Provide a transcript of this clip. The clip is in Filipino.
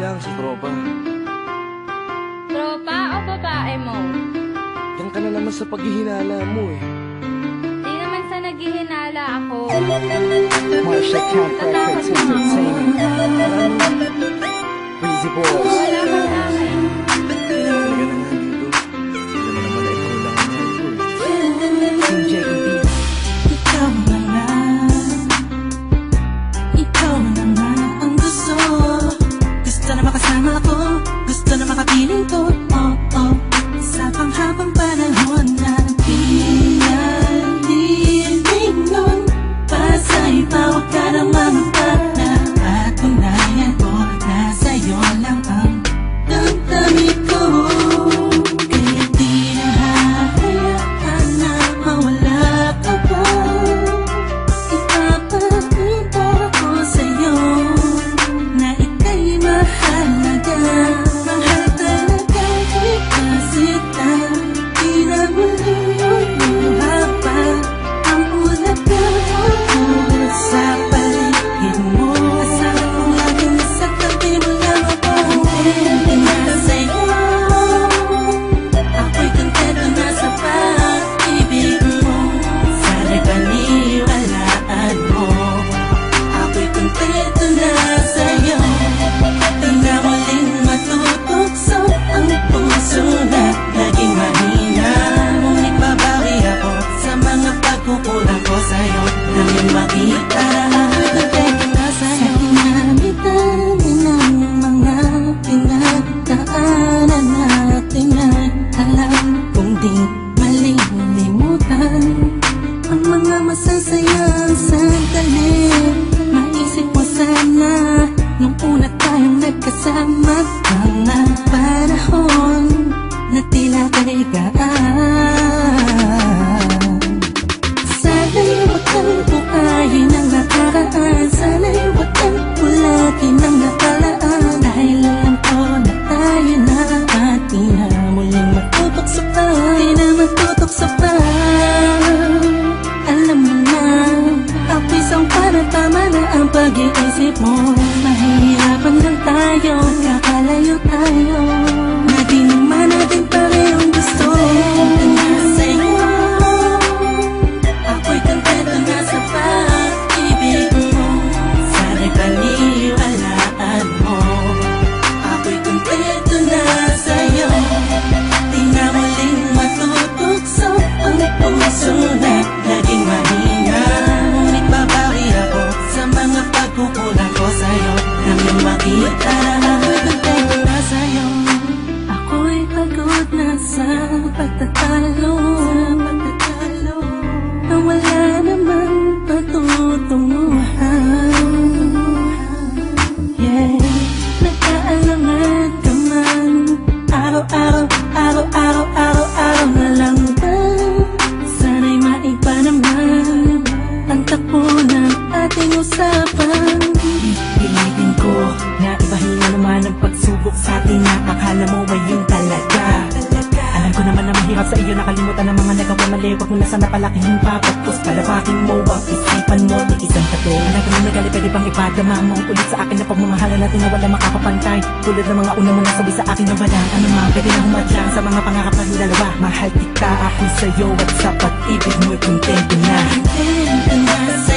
lang, si Tropa. Tropa o babae mo? Yan ka na naman sa paghihinala mo eh. Di naman sa naghihinala ako. Marsha Count Records Entertainment. Breezy Boys. Wala ka sa akin. Halika na nga dito. Hindi naman na ikaw lang ang mahal ko eh. Team J&D. Ikaw na nga. Ikaw na nga ang gusto. Gusto na makasama ko. Gusto na makapiling ko. Oh, oh. Sa panghabang panahon na pinaliling nun. Para sa iba, huwag ka na mamapala. Patunayan ko na sa'yo lang ang damdamin ko. Kaya di na hahayaan na mawala ka pa. Ipapakita ko sa'yo na ika'y mahalaga. Mahal talaga kasi di na maluluha pa ang ulaga sa paligid mo. Kasama kong laging sa tabi mo lang ako. Kontento na sa'yo. Ako'y kontento na sa pag-ibig mo. Sana'y paniwalaan mo. Ako'y kontento na sa'yo. Di na muling matutokso ang puso na naging mahina. Ngunit babawi ako sa mga pagkukulang ko sa'yo. Nanging makita na ako'y kontento na sa'yo. Sa kinamitan ng mga pinagdaanan natin ay alam kong di malilimutan ang mga masasayang sandali. Maisip mo sana nung una tayong nagkasama. Mga panahon na tila kaigaan. Sana'y huwag kang buhayin ang nakaraan. Sana'y huwag kang ulatin ang nakalaan. Dahil alam ko na tayo na at di na muling matutokso pa. Di na matutokso pa. Alam mo na, ako'y sangpa na tama na ang pag-iisip mo. Mahihirapan lang tayo, kakalayo tayo. Na di naman natin parehong gusto. Kontento na sa'yo. Ako'y kontento na sa pag-ibig mo. Sana'y paniwalaan mo. Ako'y kontento na sa'yo. Di na muling matutokso ang puso na naging mahina. Ngunit babawi ako sa mga pagkukulang ko sa'yo. Nanging makita na ako'y kontento na sa'yo. Ako'y pagod na sa pagtatalo. Na wala namang patutunguhan. Yeah, nagkaalangan ka man. Araw-araw na lang ba? Sana'y maiba naman ang takbo ng ating usapan. Pilitin ko na ibahin na naman ang pagsubok sa atin na akala mo ay yun talaga. Alam ko naman na mahirap sa iyo nakalimutan ang mga nagawa mali. Huwag mo na sana palakihin pa. Pagpus palabakin mo ang isipan mo. Di isang tato. Alam ko na nagali pwede bang ipadama mo ulit sa akin na pagmamahalan natin na wala makakapantay. Tulad ng mga una mo nasabi sa akin na wala ano man pwede na humadlang sa mga pangarap natin dalawa. Mahal kita ako sa'yo at sa pag-ibig mo'y kontento na. Kontento na sa'yo.